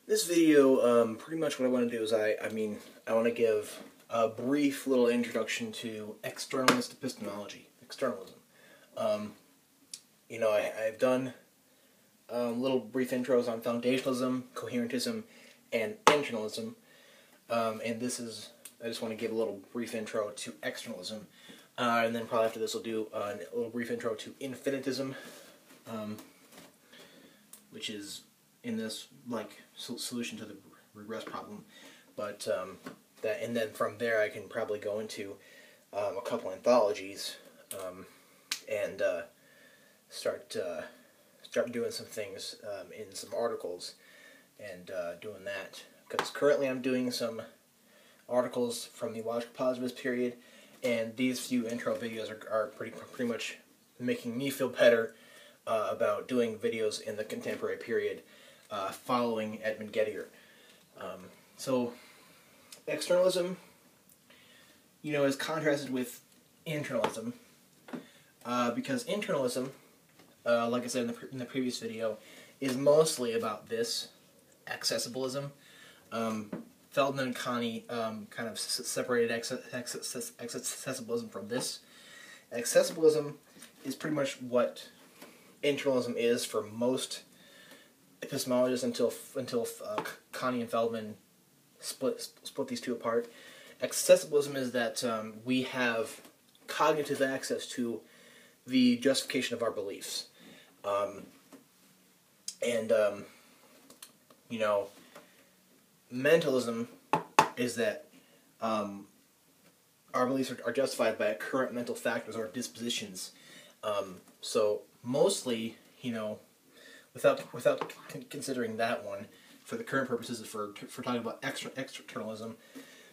This video, pretty much what I want to do is I want to give a brief little introduction to Externalist Epistemology, externalism. I've done little brief intros on foundationalism, coherentism, and internalism, and I just want to give a little brief intro to externalism, and then probably after this we'll do a little brief intro to infinitism, which is in this solution to the regress problem, but and then from there I can probably go into a couple anthologies and start doing some things in some articles and doing that, because currently I'm doing some articles from the logical positivist period, and these few intro videos are pretty much making me feel better about doing videos in the contemporary period following Edmund Gettier. So externalism, is contrasted with internalism, because internalism, like I said in the previous video, is mostly about this accessibilism. Feldman and Connie kind of separated accessibilism from this. Accessibilism is pretty much what internalism is for most epistemologists until Connie and Feldman split these two apart. Accessibilism is that we have cognitive access to the justification of our beliefs, mentalism is that our beliefs are justified by current mental factors or dispositions. So mostly, without considering that one, for the current purposes, for talking about externalism,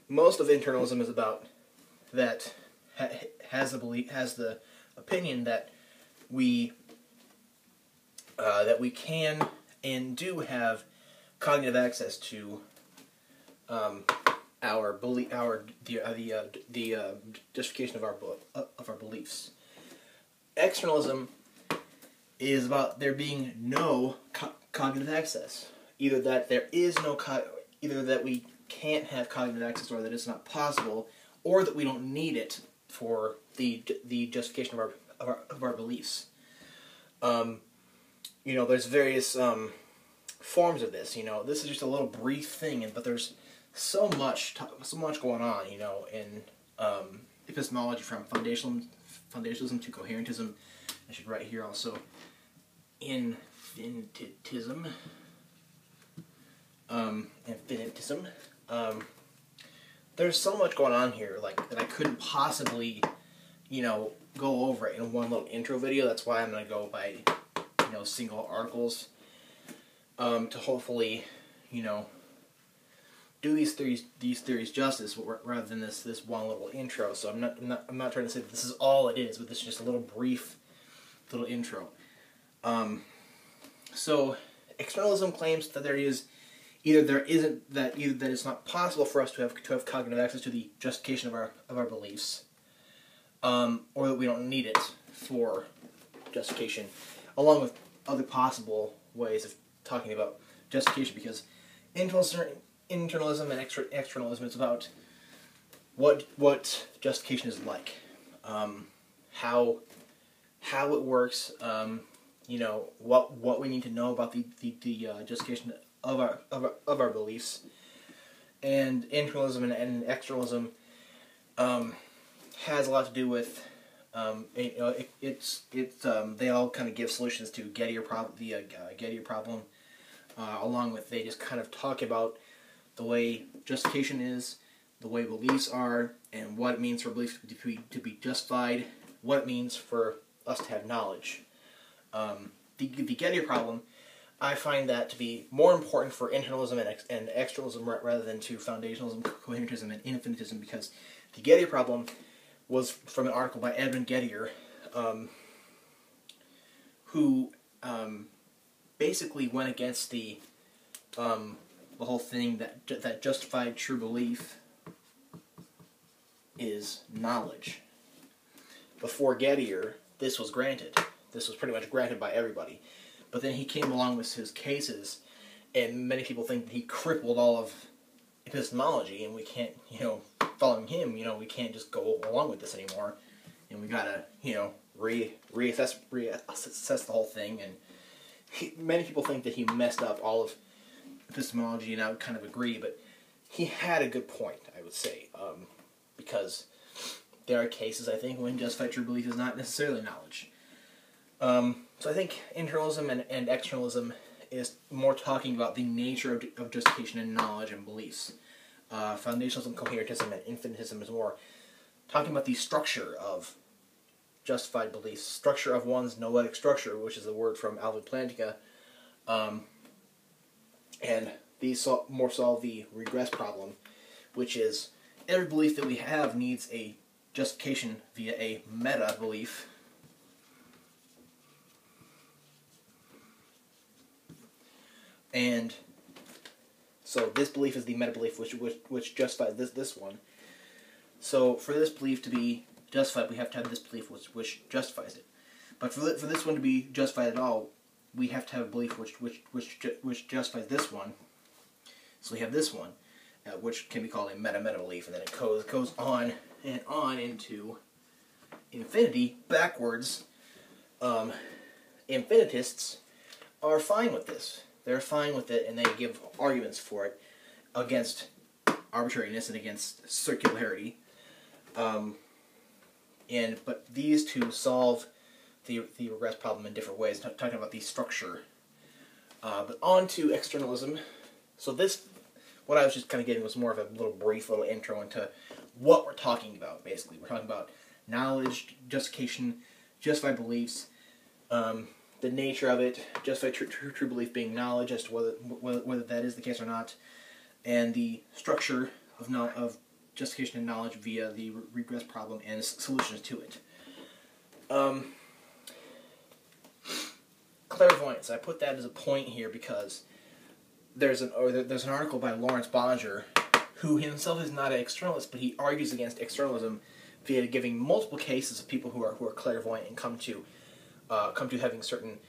most of internalism is about that has the opinion that we can and do have cognitive access to the justification of our beliefs. Externalism is about there being no cognitive access. Either that we can't have cognitive access, or that it's not possible, or that we don't need it for the justification of our beliefs. There's various forms of this. This is just a little brief thing, but there's so much going on. In epistemology, from foundationalism to coherentism. I should write here also infinitism. There's so much going on here, that I couldn't possibly, go over it in one little intro video. That's why I'm going to go by, single articles, to hopefully, do these theories justice, rather than this one little intro. So I'm not trying to say that this is all it is, but this is just a little brief little intro. So externalism claims that that it's not possible for us to have cognitive access to the justification of our beliefs, or that we don't need it for justification, along with other possible ways of talking about justification, because internalism and externalism is about what justification is like, how it works, what we need to know about the justification of our beliefs. And internalism and externalism has a lot to do with they all kind of give solutions to the Gettier problem, along with they just kind of talk about the way justification is, the way beliefs are, and what it means for beliefs to be justified, what it means for us to have knowledge. The Gettier problem, I find that to be more important for internalism and externalism rather than to foundationalism, coherentism, and infinitism, because the Gettier problem was from an article by Edmund Gettier, who basically went against the whole thing that justified true belief is knowledge. Before Gettier, this was granted. This was pretty much granted by everybody. But then he came along with his cases and many people think that he crippled all of epistemology, and we can't, following him, we can't just go along with this anymore, and we gotta, reassess the whole thing. And many people think that he messed up all of epistemology, and I would kind of agree, but he had a good point, I would say, because there are cases, I think, when justified true belief is not necessarily knowledge. So I think internalism and externalism is more talking about the nature of justification and knowledge and beliefs. Foundationalism, coherentism, and infinitism is more talking about the structure of justified beliefs, structure of one's noetic structure, which is a word from Alvin Plantinga, and these more solve the regress problem, which is every belief that we have needs a justification via a meta-belief. And so this belief is the meta-belief which justifies this one. So for this belief to be justified, we have to have this belief which justifies it. But for this one to be justified at all, we have to have a belief which justifies this one. So we have this one, which can be called a meta-belief, and then it goes on and on into infinity backwards. Infinitists are fine with this. They're fine with it, and they give arguments for it against arbitrariness and against circularity. But these two solve the regress problem in different ways, talking about the structure. But on to externalism. So this, what I was just kind of giving was more of a brief little intro into what we're talking about, basically. We're talking about knowledge, justification, justified beliefs, the nature of it, justified true belief being knowledge, as to whether that is the case or not, and the structure of justification and knowledge via the regress problem and solutions to it. Clairvoyance. I put that as a point here because there's an article by Lawrence Boninger, who himself is not an externalist, but he argues against externalism via giving multiple cases of people who are clairvoyant and come to having certain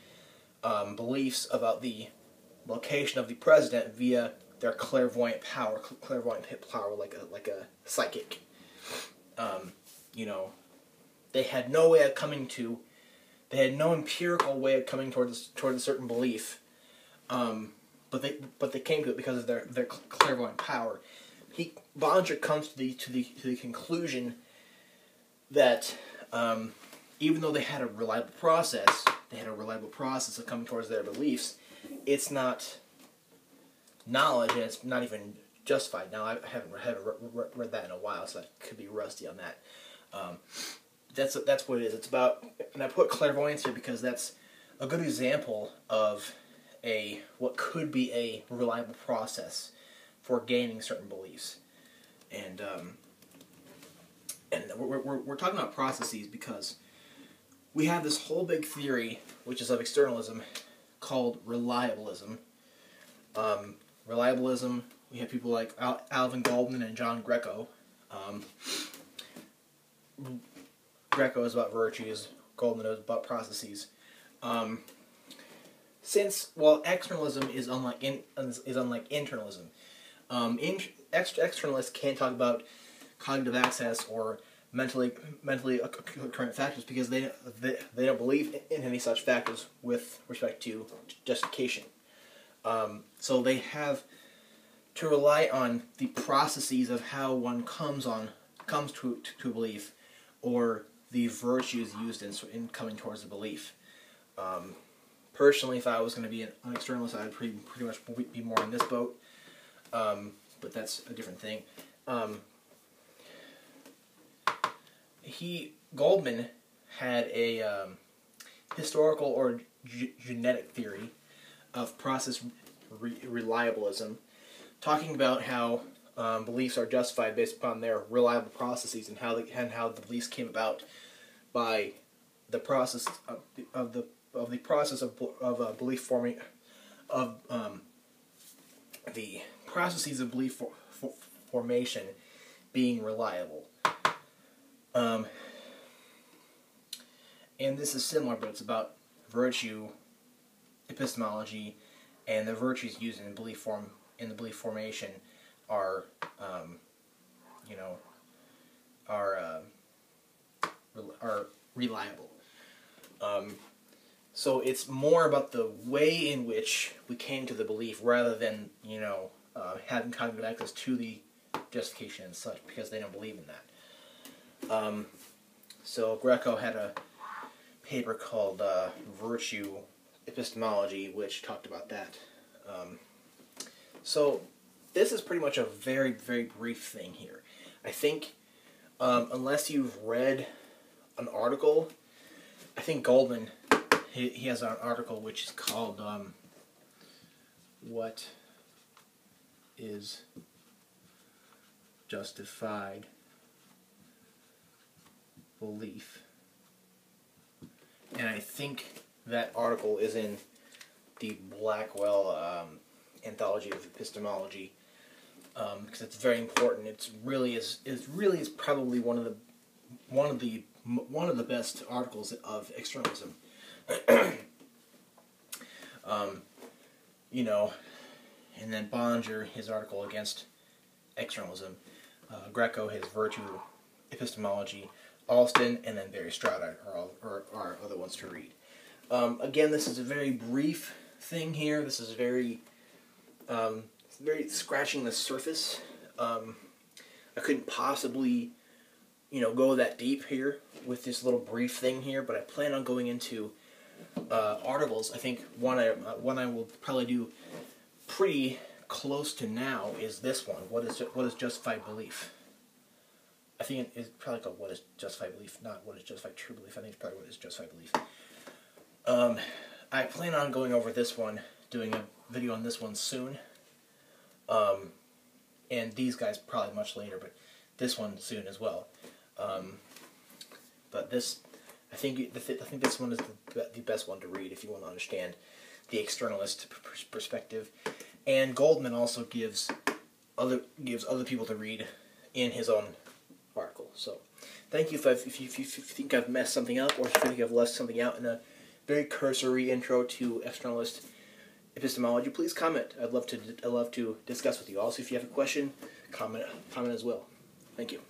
beliefs about the location of the president via their clairvoyant power, like a psychic. They had no way of coming to. They had no empirical way of coming towards a certain belief, but they came to it because of their clairvoyant power. Boninger comes to the conclusion that even though they had a reliable process of coming towards their beliefs, it's not knowledge, and it's not even justified. Now, I haven't read that in a while, so I could be rusty on that. That's what it is. It's about, and I put clairvoyance here because that's a good example of what could be a reliable process for gaining certain beliefs. And we're talking about processes because we have this whole big theory, which is of externalism, called reliabilism. Reliabilism, we have people like Alvin Goldman and John Greco. Greco is about virtues, Goldman is about processes. Externalism is unlike internalism. Externalists can't talk about cognitive access or mentally occurrent factors because they don't believe in any such factors with respect to justification. So they have to rely on the processes of how one comes to a belief, or the virtues used in coming towards the belief. Personally, if I was going to be an externalist, I'd pretty much be more in this boat. But that's a different thing. Goldman had a historical or genetic theory of process reliabilism, talking about how beliefs are justified based upon their reliable processes, and how the beliefs came about by the process of belief forming, of the processes of belief formation being reliable. And this is similar, but it's about virtue, epistemology, and the virtues used in the belief formation are, you know, are reliable. So it's more about the way in which we came to the belief rather than, you know, having cognitive access to the justification and such, because they don't believe in that. So Greco had a paper called Virtue Epistemology, which talked about that. So this is pretty much a very, very brief thing here. I think, unless you've read an article, I think Goldman, he has an article which is called What is Justified Belief? And I think that article is in the Blackwell Anthology of Epistemology, because it's very important. It really is probably one of the best articles of externalism. You know, and then Bollinger, his article against externalism, Greco, his Virtue Epistemology, Alston, and then Barry Strada are other ones to read. Again, this is a very brief thing here. This is very scratching the surface. I couldn't possibly, you know, go that deep here with this little brief thing here, but I plan on going into articles. I think one I will probably do pretty close to now is this one. What is justified belief? I think it's probably called What is Justified Belief, not What is Justified True Belief. I think it's probably What is Justified Belief. I plan on going over this one, doing a video on this one soon. And these guys probably much later, but this one soon as well. But this, I think this one is the best one to read if you want to understand the externalist perspective. And Goldman also gives other people to read in his own article. So, thank you if you think I've messed something up, or if you think I've left something out in a very cursory intro to externalist epistemology, please comment. I'd love to discuss with you. Also, if you have a question, comment as well. Thank you.